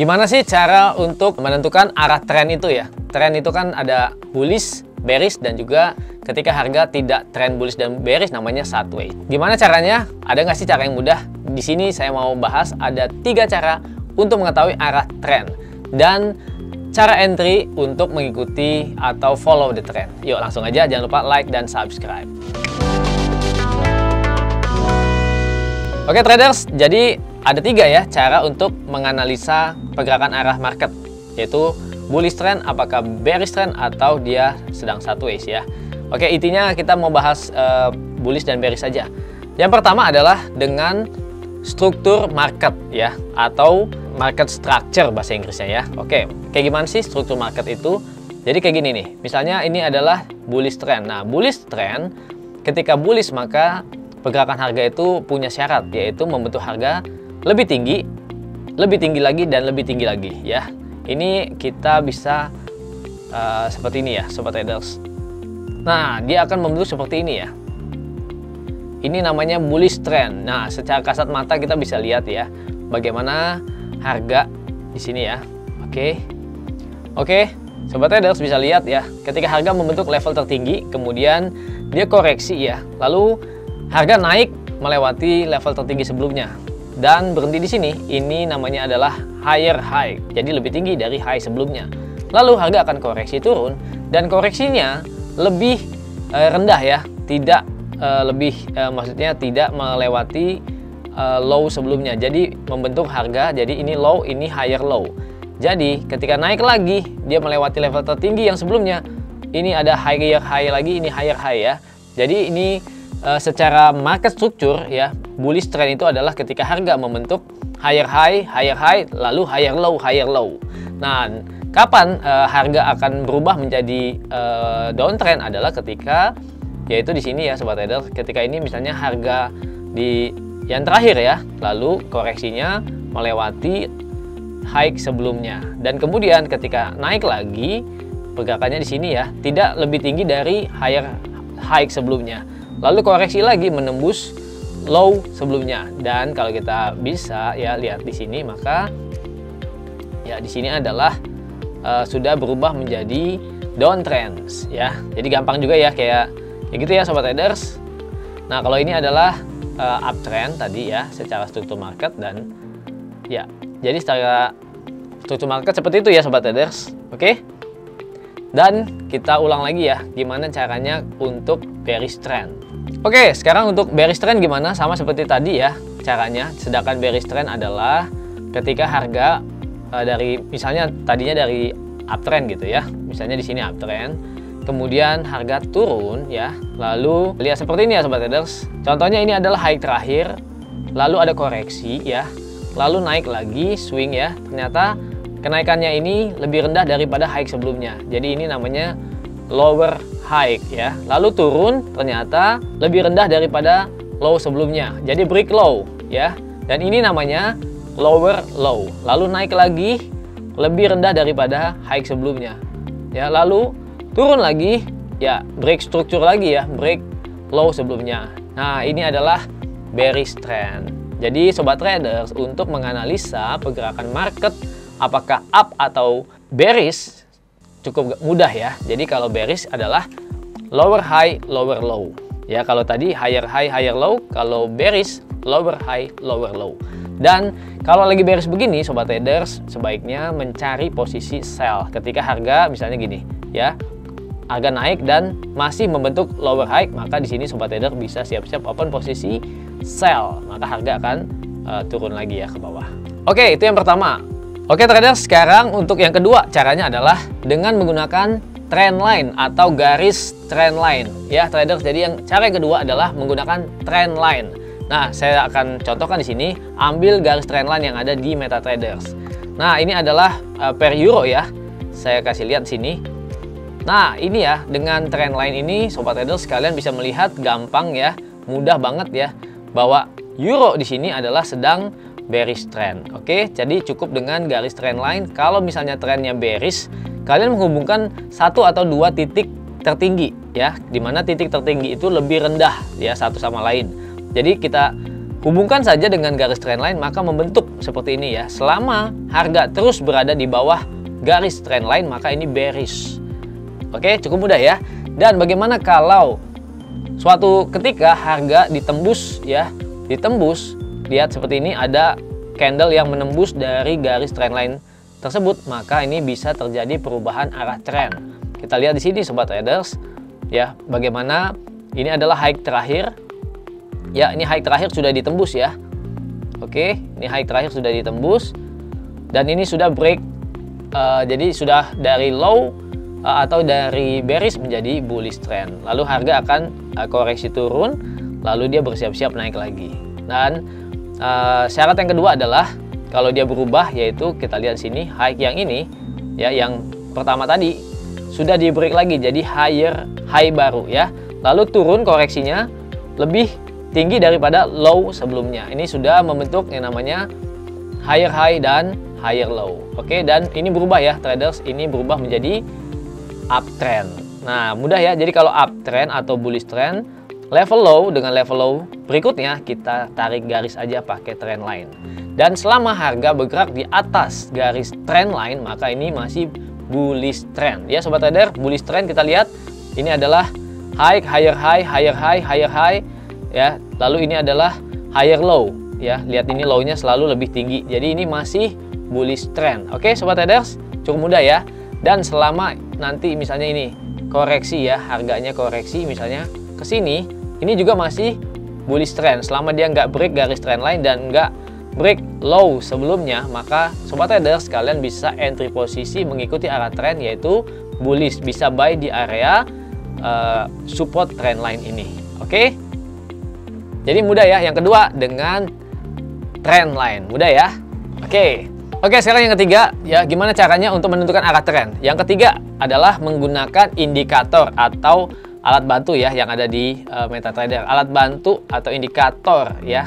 Gimana sih cara untuk menentukan arah tren itu ya? Tren itu kan ada bullish, bearish, dan juga ketika harga tidak tren bullish dan bearish namanya sideways. Gimana caranya? Ada nggak sih cara yang mudah? Di sini saya mau bahas ada 3 cara untuk mengetahui arah tren dan cara entry untuk mengikuti atau follow the trend. Yuk langsung aja, jangan lupa like dan subscribe. Oke traders, jadi ada 3 ya cara untuk menganalisa pergerakan arah market, yaitu bullish trend, apakah bearish trend, atau dia sedang sideways ya. Oke, intinya kita mau bahas bullish dan bearish saja. Yang pertama adalah dengan struktur market ya, atau market structure bahasa Inggrisnya ya. Oke, kayak gimana sih struktur market itu? Jadi kayak gini nih, misalnya ini adalah bullish trend. Nah, bullish trend, ketika bullish maka pergerakan harga itu punya syarat, yaitu membentuk harga lebih tinggi lagi, dan lebih tinggi lagi ya. Ini kita bisa seperti ini ya, sobat traders. Nah, dia akan membentuk seperti ini ya. Ini namanya bullish trend. Nah, secara kasat mata kita bisa lihat ya, bagaimana harga di sini ya. Oke, sobat traders bisa lihat ya, ketika harga membentuk level tertinggi, kemudian dia koreksi ya, lalu harga naik melewati level tertinggi sebelumnya dan berhenti di sini. Ini namanya adalah higher high, jadi lebih tinggi dari high sebelumnya. Lalu harga akan koreksi turun, dan koreksinya lebih rendah ya, tidak maksudnya tidak melewati low sebelumnya. Jadi membentuk harga, jadi ini low, ini higher low. Jadi ketika naik lagi dia melewati level tertinggi yang sebelumnya. Ini ada higher high lagi, ini higher high ya. Jadi ini secara market structure ya, bullish trend itu adalah ketika harga membentuk higher high, lalu higher low. Nah, kapan harga akan berubah menjadi downtrend adalah ketika, yaitu di sini ya sobat trader, ketika ini misalnya harga di yang terakhir ya, lalu koreksinya melewati high sebelumnya, dan kemudian ketika naik lagi pergerakannya di sini ya, tidak lebih tinggi dari high sebelumnya. Lalu koreksi lagi menembus low sebelumnya, dan kalau kita bisa ya lihat di sini, maka ya di sini adalah sudah berubah menjadi downtrends ya. Jadi gampang juga ya, kayak gitu ya sobat traders. Nah, kalau ini adalah uptrend tadi ya secara struktur market, dan ya jadi secara struktur market seperti itu ya sobat traders. Oke. Dan kita ulang lagi ya, gimana caranya untuk bearish trend. Oke, sekarang untuk bearish trend gimana? Sama seperti tadi ya caranya. Sedangkan bearish trend adalah ketika harga dari misalnya tadinya dari uptrend gitu ya. Misalnya di sini uptrend, kemudian harga turun ya. Lalu lihat seperti ini ya sobat traders. Contohnya ini adalah high terakhir, lalu ada koreksi ya. Lalu naik lagi, swing ya. Ternyata kenaikannya ini lebih rendah daripada high sebelumnya. Jadi ini namanya lower high ya. Lalu turun, ternyata lebih rendah daripada low sebelumnya. Jadi break low ya. Dan ini namanya lower low. Lalu naik lagi, lebih rendah daripada high sebelumnya. Ya, lalu turun lagi, ya break struktur lagi ya, break low sebelumnya. Nah, ini adalah bearish trend. Jadi sobat traders, untuk menganalisa pergerakan market apakah up atau bearish cukup mudah ya. Jadi kalau bearish adalah lower high, lower low. Ya, kalau tadi higher high, higher low, kalau bearish lower high, lower low. Dan kalau lagi bearish begini sobat traders, sebaiknya mencari posisi sell ketika harga misalnya gini ya. Harga naik dan masih membentuk lower high, maka di sini sobat trader bisa siap-siap open posisi sell. Maka harga akan turun lagi ya ke bawah. Oke, itu yang pertama. Oke traders, sekarang untuk yang kedua caranya adalah dengan menggunakan trend line atau garis trend line ya traders. Jadi yang cara yang kedua adalah menggunakan trend line. Nah, saya akan contohkan di sini, ambil garis trend line yang ada di MetaTraders. Nah, ini adalah per euro ya. Saya kasih lihat di sini. Nah, ini ya, dengan trend line ini sobat traders sekalian bisa melihat gampang ya, mudah banget ya, bahwa euro di sini adalah sedang bearish trend. Oke, jadi cukup dengan garis trend line. Kalau misalnya trennya bearish, kalian menghubungkan 1 atau 2 titik tertinggi ya, dimana titik tertinggi itu lebih rendah ya satu sama lain. Jadi kita Hubungkan saja dengan garis trendline maka membentuk seperti ini ya. Selama harga terus berada di bawah garis trendline maka ini bearish. Oke, cukup mudah ya. Dan bagaimana kalau suatu ketika harga ditembus ya, ditembus, lihat seperti ini ada candle yang menembus dari garis trendline tersebut, maka ini bisa terjadi perubahan arah trend. Kita lihat di sini sobat traders ya, bagaimana ini adalah high terakhir. Ya, ini high terakhir sudah ditembus ya. Oke, ini high terakhir sudah ditembus dan ini sudah break. Jadi sudah dari low atau dari bearish menjadi bullish trend. Lalu harga akan koreksi turun, lalu dia bersiap-siap naik lagi. Dan syarat yang kedua adalah kalau dia berubah, yaitu kita lihat sini high yang ini ya, yang pertama tadi sudah di break lagi jadi high baru ya. Lalu turun koreksinya lebih tinggi daripada low sebelumnya. Ini sudah membentuk yang namanya higher high dan higher low. Oke, dan ini berubah ya traders, ini berubah menjadi uptrend. Nah, mudah ya. Jadi kalau uptrend atau bullish trend, level low dengan level low berikutnya kita tarik garis aja pakai trend line. Dan selama harga bergerak di atas garis trend line, maka ini masih bullish trend. Ya sobat trader, bullish trend kita lihat ini adalah high, higher high, higher high, higher high ya. Lalu ini adalah higher low ya. Lihat ini low-nya selalu lebih tinggi. Jadi ini masih bullish trend. Oke sobat traders, cukup mudah ya. Dan selama nanti misalnya ini koreksi ya, harganya koreksi misalnya ke sini, ini juga masih bullish trend. Selama dia nggak break garis trend line dan nggak break low sebelumnya, maka sobat traders kalian bisa entry posisi mengikuti arah trend yaitu bullish, bisa buy di area support trend line ini. Oke, jadi mudah ya. Yang kedua dengan trend line, mudah ya. Oke, sekarang yang ketiga ya, gimana caranya untuk menentukan arah trend. Yang ketiga adalah menggunakan indikator atau alat bantu ya yang ada di MetaTrader. Alat bantu atau indikator ya.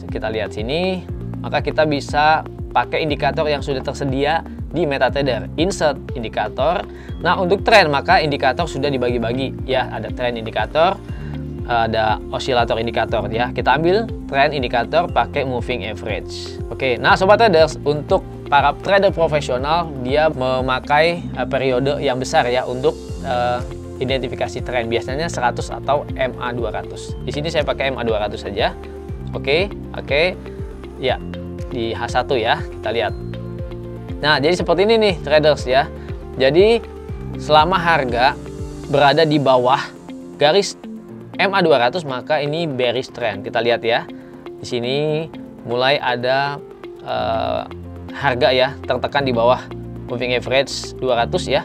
Kita lihat sini, maka kita bisa pakai indikator yang sudah tersedia di MetaTrader. Insert indikator. Nah, untuk trend maka indikator sudah dibagi-bagi ya. Ada trend indikator, ada osilator indikator ya. Kita ambil trend indikator pakai moving average. Oke, nah sobat traders, untuk para trader profesional dia memakai periode yang besar ya untuk identifikasi tren, biasanya 100 atau MA200. Di sini saya pakai MA200 saja. Oke. Ya, di H1 ya, kita lihat. Nah, jadi seperti ini nih traders ya. Jadi selama harga berada di bawah garis MA200 maka ini bearish trend. Kita lihat ya. Di sini mulai ada harga ya tertekan di bawah moving average 200 ya.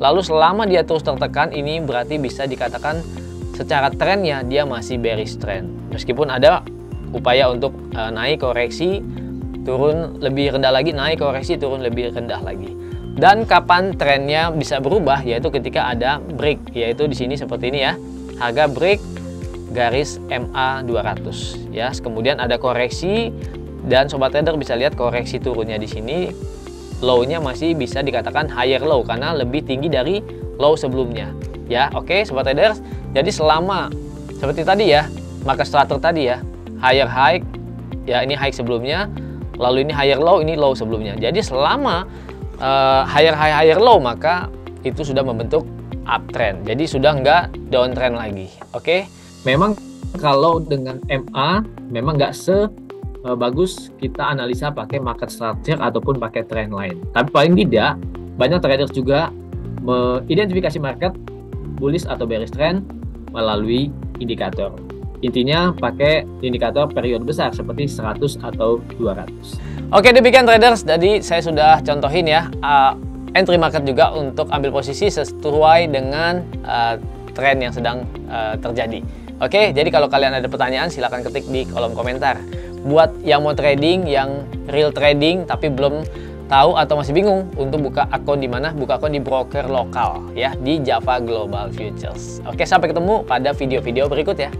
Lalu selama dia terus tertekan, ini berarti bisa dikatakan secara trennya dia masih bearish trend. Meskipun ada upaya untuk naik koreksi, turun lebih rendah lagi, naik koreksi, turun lebih rendah lagi. Dan kapan trennya bisa berubah yaitu ketika ada break, yaitu di sini seperti ini ya. Harga break garis MA200 ya. Kemudian ada koreksi dan sobat trader bisa lihat koreksi turunnya di sini. Low-nya masih bisa dikatakan higher low karena lebih tinggi dari low sebelumnya ya. Oke sobat traders, jadi selama seperti tadi ya, maka structure tadi ya, higher high ya, ini high sebelumnya, lalu ini higher low, ini low sebelumnya. Jadi selama higher high higher low maka itu sudah membentuk uptrend, jadi sudah nggak downtrend lagi. Oke, memang kalau dengan MA memang nggak bagus kita analisa pakai market structure ataupun pakai trend line. Tapi paling tidak banyak traders juga mengidentifikasi market bullish atau bearish trend melalui indikator. Intinya pakai indikator periode besar seperti 100 atau 200. Oke, demikian traders. Jadi saya sudah contohin ya entry market juga untuk ambil posisi sesuai dengan tren yang sedang terjadi. Oke, jadi kalau kalian ada pertanyaan silahkan ketik di kolom komentar. Buat yang mau trading, yang real trading tapi belum tahu atau masih bingung untuk buka akun di mana, buka akun di broker lokal ya, di Java Global Futures. Oke, sampai ketemu pada video-video berikut ya.